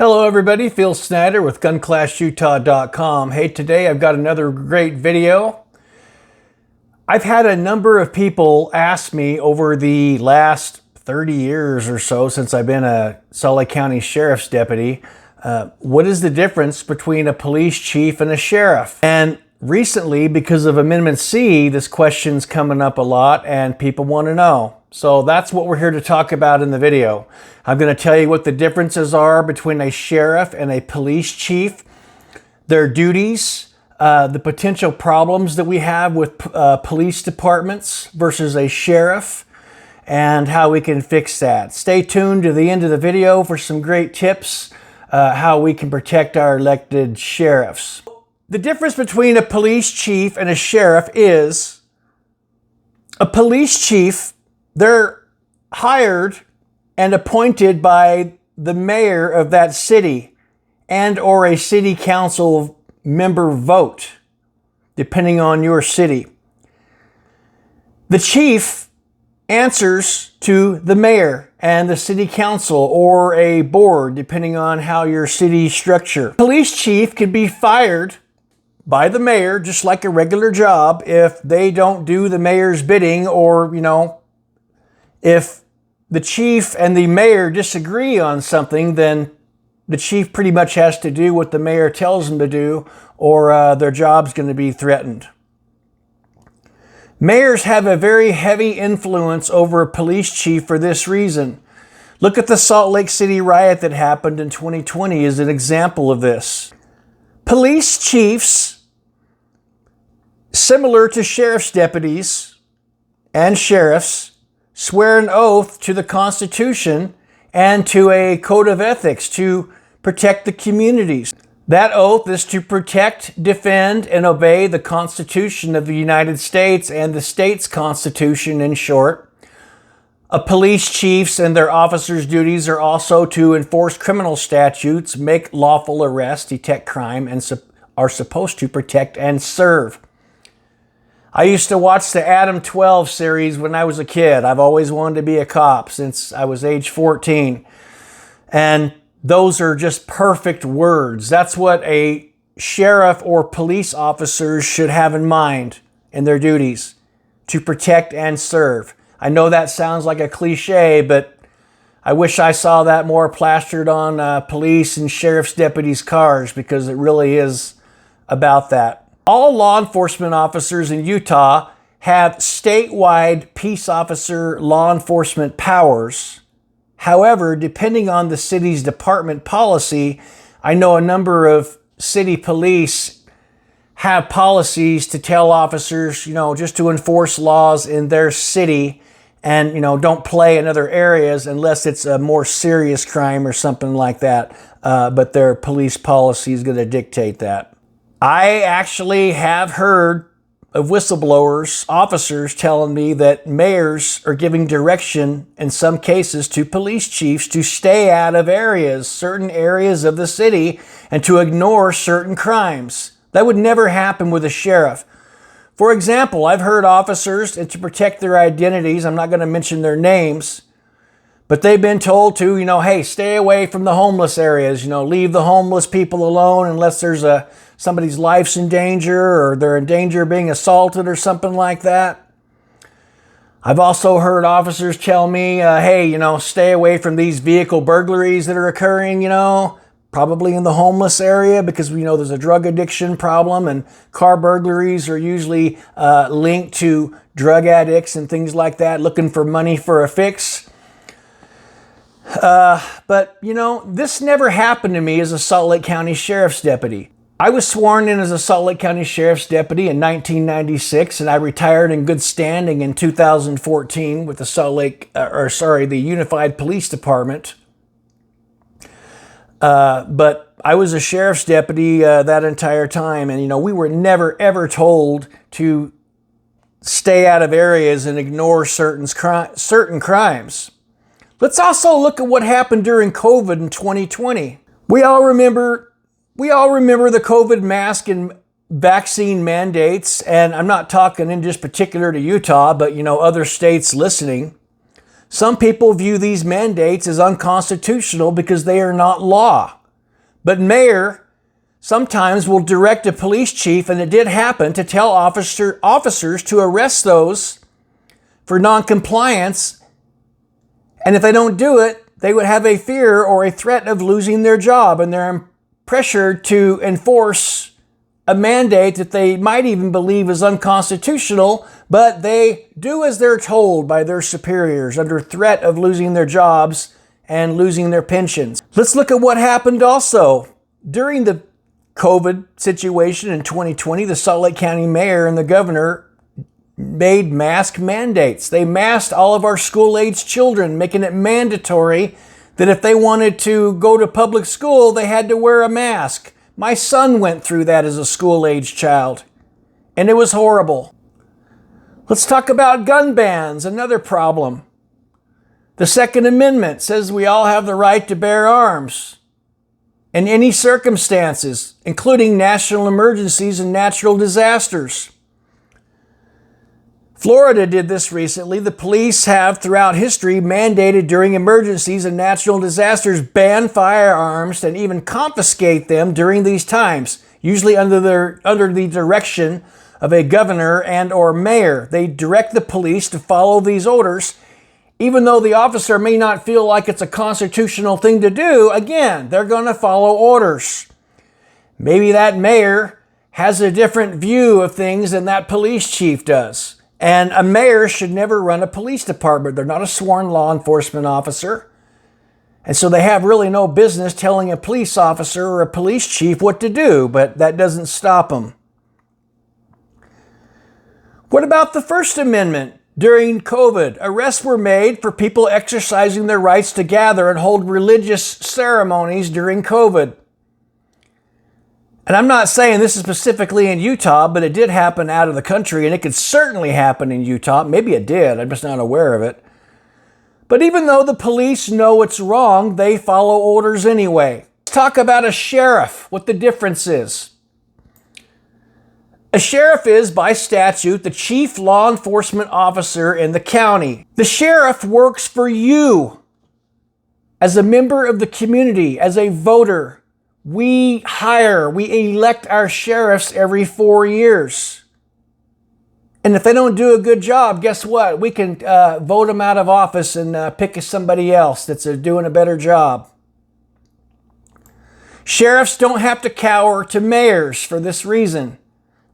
Hello everybody, Phil Snyder with GunClassUtah.com. Hey, today I've got another great video. I've had a number of people ask me over the last 30 years or so since I've been a Salt Lake County Sheriff's Deputy, what is the difference between a police chief and a sheriff? And recently, because of Amendment C, this question's coming up a lot and people want to know. So that's what we're here to talk about in the video. I'm going to tell you what the differences are between a sheriff and a police chief, their duties, the potential problems that we have with police departments versus a sheriff, and how we can fix that. Stay tuned to the end of the video for some great tips how we can protect our elected sheriffs. The difference between a police chief and a sheriff is a police chief, they're hired and appointed by the mayor of that city and or a city council member vote, depending on your city. The chief answers to the mayor and the city council or a board, depending on how your city structure. Police chief can be fired by the mayor, just like a regular job, if they don't do the mayor's bidding, or, if the chief and the mayor disagree on something, then the chief pretty much has to do what the mayor tells them to do, or their job's going to be threatened. Mayors have a very heavy influence over a police chief for this reason. Look at the Salt Lake City riot that happened in 2020 as an example of this. Police chiefs, similar to sheriff's deputies and sheriffs, swear an oath to the Constitution and to a code of ethics to protect the communities. That oath is to protect, defend, and obey the Constitution of the United States and the state's Constitution, in short. A police chief's and their officers' duties are also to enforce criminal statutes, make lawful arrests, detect crime, and are supposed to protect and serve. I used to watch the Adam 12 series when I was a kid. I've always wanted to be a cop since I was age 14. And those are just perfect words. That's what a sheriff or police officers should have in mind in their duties, to protect and serve. I know that sounds like a cliche, but I wish I saw that more plastered on police and sheriff's deputies' cars, because it really is about that. All law enforcement officers in Utah have statewide peace officer law enforcement powers. However, depending on the city's department policy, I know a number of city police have policies to tell officers, just to enforce laws in their city and, don't play in other areas unless it's a more serious crime or something like that. But their police policy is going to dictate that. I actually have heard of whistleblowers, officers telling me that mayors are giving direction in some cases to police chiefs to stay out of certain areas of the city, and to ignore certain crimes. That would never happen with a sheriff. For example, I've heard officers, and to protect their identities, I'm not going to mention their names, but they've been told to, hey, stay away from the homeless areas, leave the homeless people alone unless there's somebody's life's in danger, or they're in danger of being assaulted or something like that. I've also heard officers tell me, hey, stay away from these vehicle burglaries that are occurring, probably in the homeless area, because we know there's a drug addiction problem, and car burglaries are usually linked to drug addicts and things like that, looking for money for a fix. But this never happened to me as a Salt Lake County Sheriff's Deputy. I was sworn in as a Salt Lake County Sheriff's Deputy in 1996, and I retired in good standing in 2014 with the Unified Police Department. But I was a Sheriff's Deputy that entire time, and we were never ever told to stay out of areas and ignore certain crimes. Let's also look at what happened during COVID in 2020. We all remember the COVID mask and vaccine mandates, and I'm not talking in just particular to Utah, but other states listening. Some people view these mandates as unconstitutional because they are not law. But mayor sometimes will direct a police chief, and it did happen, to tell officers to arrest those for non-compliance. And if they don't do it, they would have a fear or a threat of losing their job, and they're pressured to enforce a mandate that they might even believe is unconstitutional, but they do as they're told by their superiors under threat of losing their jobs and losing their pensions. Let's look at what happened also. During the COVID situation in 2020, the Salt Lake County mayor and the governor made mask mandates. They masked all of our school-aged children, making it mandatory that if they wanted to go to public school, they had to wear a mask. My son went through that as a school-aged child, and it was horrible. Let's talk about gun bans, another problem. The Second Amendment says we all have the right to bear arms in any circumstances, including national emergencies and natural disasters. Florida did this recently. The police have, throughout history, mandated during emergencies and natural disasters, ban firearms and even confiscate them during these times, usually under the direction of a governor and or mayor. They direct the police to follow these orders, even though the officer may not feel like it's a constitutional thing to do. Again, they're going to follow orders. Maybe that mayor has a different view of things than that police chief does. And a mayor should never run a police department. They're not a sworn law enforcement officer. And so they have really no business telling a police officer or a police chief what to do, but that doesn't stop them. What about the First Amendment? During COVID, arrests were made for people exercising their rights to gather and hold religious ceremonies during COVID. And I'm not saying this is specifically in Utah, but it did happen out of the country, and it could certainly happen in Utah. Maybe it did, I'm just not aware of it. But even though the police know it's wrong, they follow orders anyway. Let's talk about a sheriff, what the difference is. A sheriff is, by statute, the chief law enforcement officer in the county. The sheriff works for you as a member of the community, as a voter. We elect our sheriffs every 4 years. And if they don't do a good job, guess what? We can vote them out of office and pick somebody else that's doing a better job. Sheriffs don't have to cower to mayors for this reason.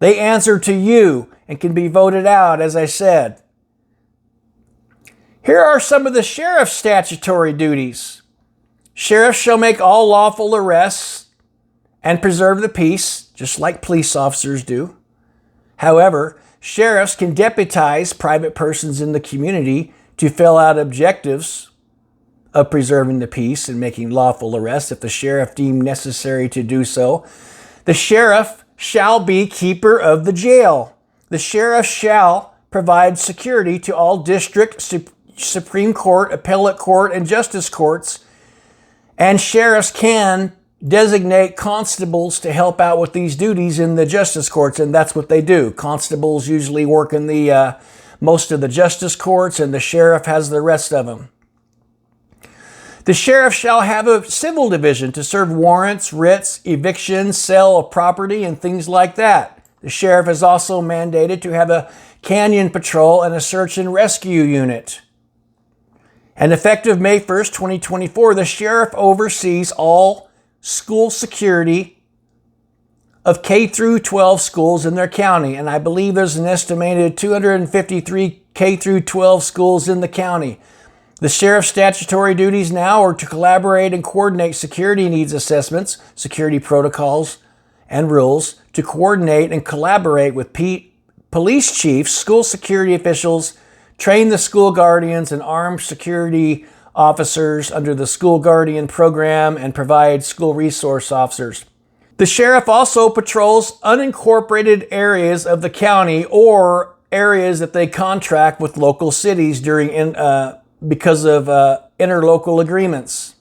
They answer to you and can be voted out, as I said. Here are some of the sheriff's statutory duties. Sheriffs shall make all lawful arrests and preserve the peace, just like police officers do. However, sheriffs can deputize private persons in the community to fill out objectives of preserving the peace and making lawful arrests if the sheriff deemed necessary to do so. The sheriff shall be keeper of the jail. The sheriff shall provide security to all district, Supreme Court, appellate court, and justice courts. And sheriffs can designate constables to help out with these duties in the justice courts, and that's what they do. Constables usually work in the most of the justice courts, and the sheriff has the rest of them. The sheriff shall have a civil division to serve warrants, writs, evictions, sale of property, and things like that. The sheriff is also mandated to have a canyon patrol and a search and rescue unit. And effective May 1st, 2024, the sheriff oversees all school security of K through 12 schools in their county. And I believe there's an estimated 253 K through 12 schools in the county. The sheriff's statutory duties now are to collaborate and coordinate security needs assessments, security protocols, and rules, to coordinate and collaborate with police chiefs, school security officials, train the school guardians and armed security officers under the school guardian program, and provide school resource officers. The sheriff also patrols unincorporated areas of the county or areas that they contract with local cities because of interlocal agreements.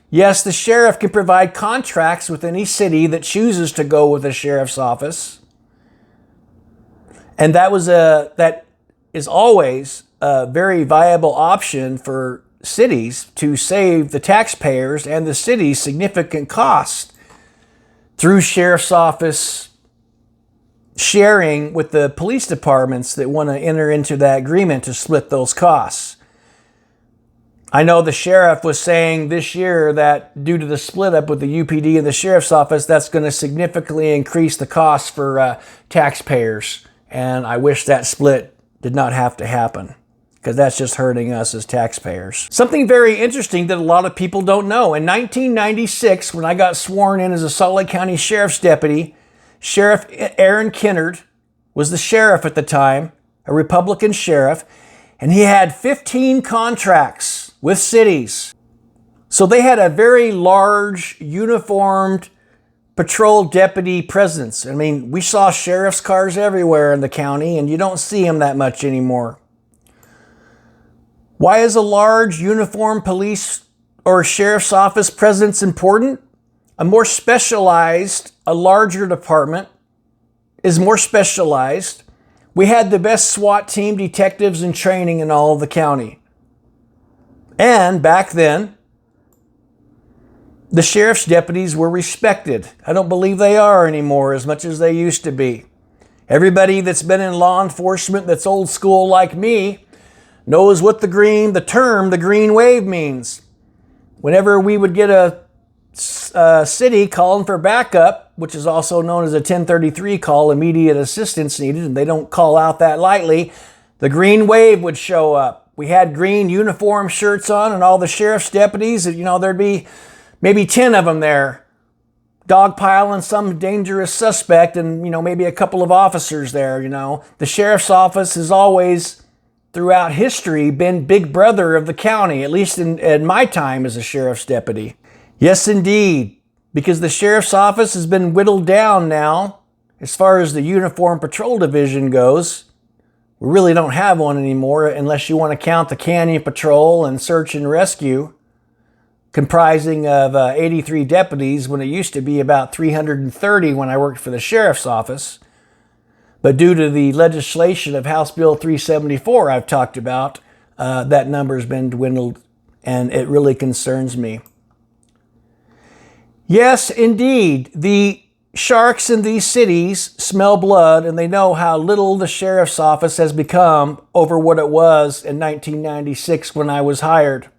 Yes, the sheriff can provide contracts with any city that chooses to go with a sheriff's office. And that is always a very viable option for cities to save the taxpayers and the city's significant cost through Sheriff's Office sharing with the police departments that want to enter into that agreement to split those costs. I know the sheriff was saying this year that due to the split up with the UPD and the Sheriff's Office, that's going to significantly increase the costs for taxpayers. And I wish that split did not have to happen, because that's just hurting us as taxpayers. Something very interesting that a lot of people don't know. In 1996, when I got sworn in as a Salt Lake County Sheriff's Deputy, Sheriff Aaron Kinnard was the sheriff at the time, a Republican sheriff, and he had 15 contracts with cities. So they had a very large, uniformed patrol deputy presence. I mean, we saw sheriff's cars everywhere in the county, and you don't see them that much anymore. Why is a large uniformed police or sheriff's office presence important? A more specialized, a larger department is more specialized. We had the best SWAT team detectives in training in all of the county. And back then, the sheriff's deputies were respected. I don't believe they are anymore as much as they used to be. Everybody that's been in law enforcement that's old school like me knows what the green wave means. Whenever we would get a city calling for backup, which is also known as a 1033 call, immediate assistance needed, and they don't call out that lightly, the green wave would show up. We had green uniform shirts on, and all the sheriff's deputies, there'd be maybe 10 of them there, dogpiling some dangerous suspect, and maybe a couple of officers there. The sheriff's office has always, throughout history, been big brother of the county, at least in my time as a sheriff's deputy. Yes, indeed, because the sheriff's office has been whittled down now as far as the Uniform Patrol Division goes. We really don't have one anymore unless you want to count the Canyon Patrol and Search and Rescue, comprising of 83 deputies when it used to be about 330 when I worked for the sheriff's office. But due to the legislation of House Bill 374 I've talked about, that number has been dwindled, and it really concerns me. Yes, indeed, the sharks in these cities smell blood, and they know how little the sheriff's office has become over what it was in 1996 when I was hired.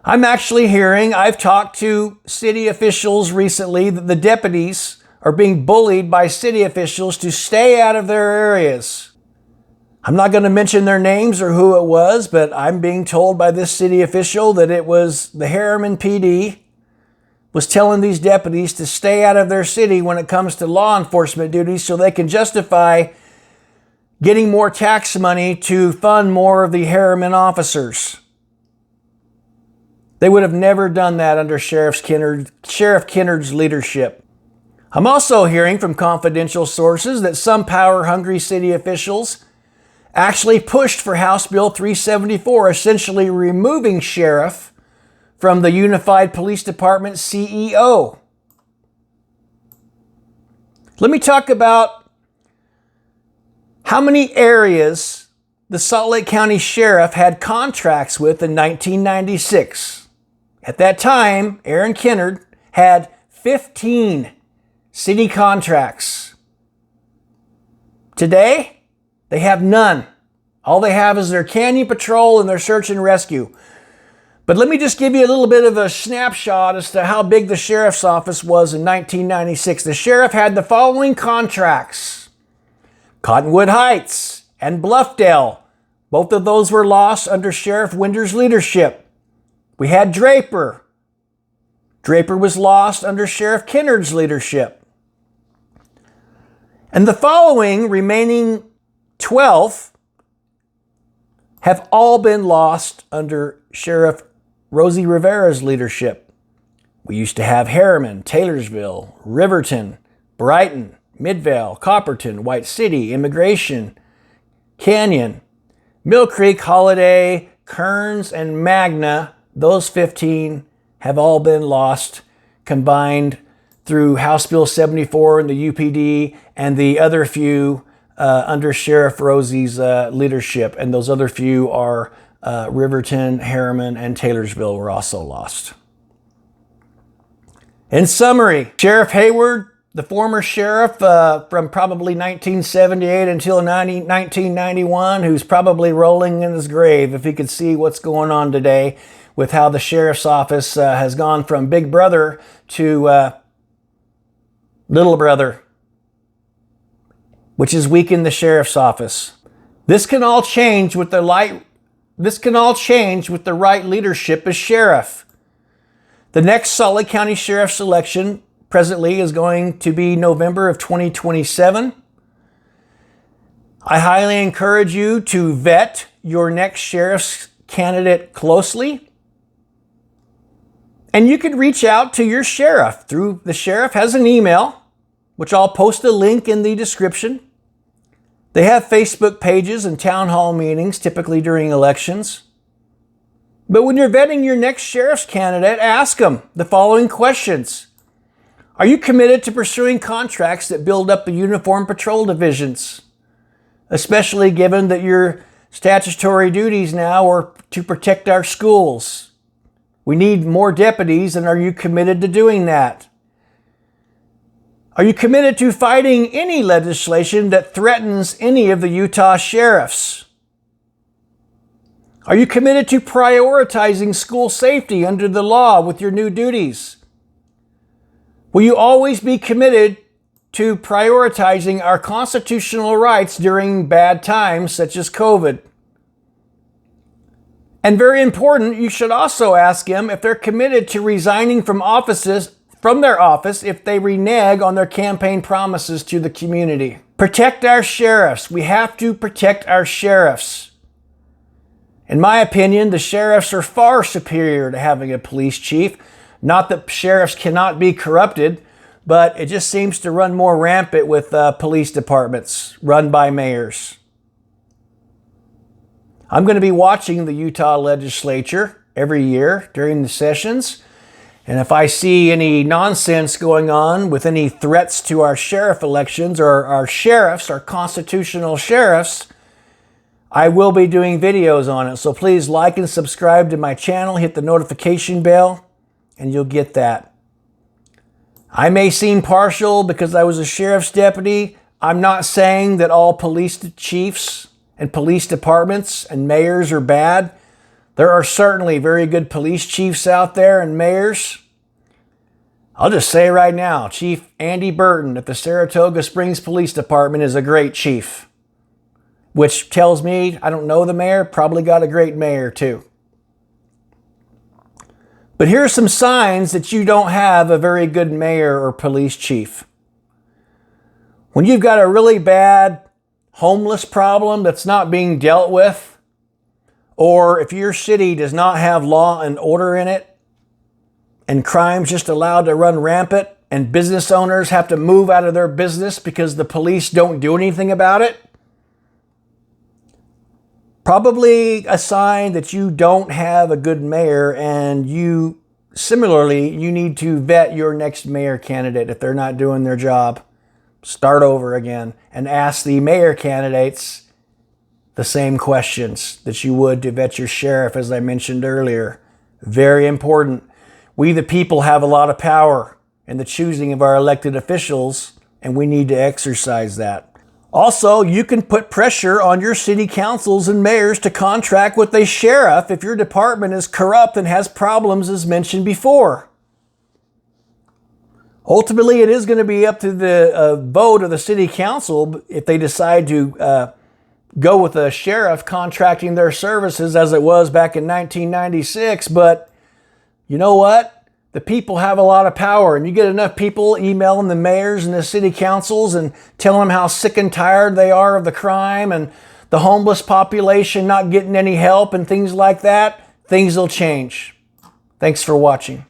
I'm actually hearing, I've talked to city officials recently, that the deputies are being bullied by city officials to stay out of their areas. I'm not going to mention their names or who it was, but I'm being told by this city official that it was the Harriman PD was telling these deputies to stay out of their city when it comes to law enforcement duties so they can justify getting more tax money to fund more of the Harriman officers. They would have never done that under Sheriff Kinnard's leadership. I'm also hearing from confidential sources that some power-hungry city officials actually pushed for House Bill 374, essentially removing sheriff from the Unified Police Department CEO. Let me talk about how many areas the Salt Lake County Sheriff had contracts with in 1996. At that time, Aaron Kinnard had 15 city contracts. Today, they have none. All they have is their Canyon Patrol and their Search and Rescue. But let me just give you a little bit of a snapshot as to how big the sheriff's office was in 1996. The sheriff had the following contracts: Cottonwood Heights and Bluffdale. Both of those were lost under Sheriff Winder's leadership. We had Draper. Draper was lost under Sheriff Kinnard's leadership. And the following remaining 12 have all been lost under Sheriff Rosie Rivera's leadership. We used to have Harriman, Taylorsville, Riverton, Brighton, Midvale, Copperton, White City, Immigration, Canyon, Mill Creek, Holiday, Kearns, and Magna. Those 15 have all been lost, combined through House Bill 74 and the UPD and the other few under Sheriff Rosie's leadership. And those other few are Riverton, Harriman, and Taylorsville were also lost. In summary, Sheriff Hayward, the former sheriff from probably 1978 until 1991, who's probably rolling in his grave if he could see what's going on today with how the sheriff's office has gone from big brother to little brother, which has weakened the sheriff's office. This can all change with the right leadership as sheriff. The next Salt County Sheriff's election presently is going to be November of 2027. I highly encourage you to vet your next sheriff's candidate closely. And you could reach out to your sheriff through, the sheriff has an email, which I'll post a link in the description. They have Facebook pages and town hall meetings, typically during elections. But when you're vetting your next sheriff's candidate, ask them the following questions. Are you committed to pursuing contracts that build up the uniform patrol divisions? Especially given that your statutory duties now are to protect our schools. We need more deputies, and are you committed to doing that? Are you committed to fighting any legislation that threatens any of the Utah sheriffs? Are you committed to prioritizing school safety under the law with your new duties? Will you always be committed to prioritizing our constitutional rights during bad times such as COVID? And very important, you should also ask them if they're committed to resigning from their office if they renege on their campaign promises to the community. Protect our sheriffs. We have to protect our sheriffs. In my opinion, the sheriffs are far superior to having a police chief. Not that sheriffs cannot be corrupted, but it just seems to run more rampant with police departments run by mayors. I'm going to be watching the Utah legislature every year during the sessions. And if I see any nonsense going on with any threats to our sheriff elections or our sheriffs, our constitutional sheriffs, I will be doing videos on it. So please like and subscribe to my channel, hit the notification bell, and you'll get that. I may seem partial because I was a sheriff's deputy. I'm not saying that all police chiefs and police departments and mayors are bad. There are certainly very good police chiefs out there and mayors. I'll just say right now, Chief Andy Burton at the Saratoga Springs Police Department is a great chief. Which tells me, I don't know the mayor, probably got a great mayor too. But here are some signs that you don't have a very good mayor or police chief. When you've got a really bad homeless problem that's not being dealt with, or if your city does not have law and order in it, and crime's just allowed to run rampant, and business owners have to move out of their business because the police don't do anything about it, probably a sign that you don't have a good mayor, and you need to vet your next mayor candidate if they're not doing their job. Start over again and ask the mayor candidates the same questions that you would to vet your sheriff, as I mentioned earlier. Very important. We the people have a lot of power in the choosing of our elected officials, and we need to exercise that. Also, you can put pressure on your city councils and mayors to contract with a sheriff if your department is corrupt and has problems, as mentioned before. Ultimately, it is going to be up to the vote of the city council if they decide to go with a sheriff contracting their services as it was back in 1996. But you know what? The people have a lot of power, and you get enough people emailing the mayors and the city councils and telling them how sick and tired they are of the crime and the homeless population not getting any help and things like that, things will change. Thanks for watching.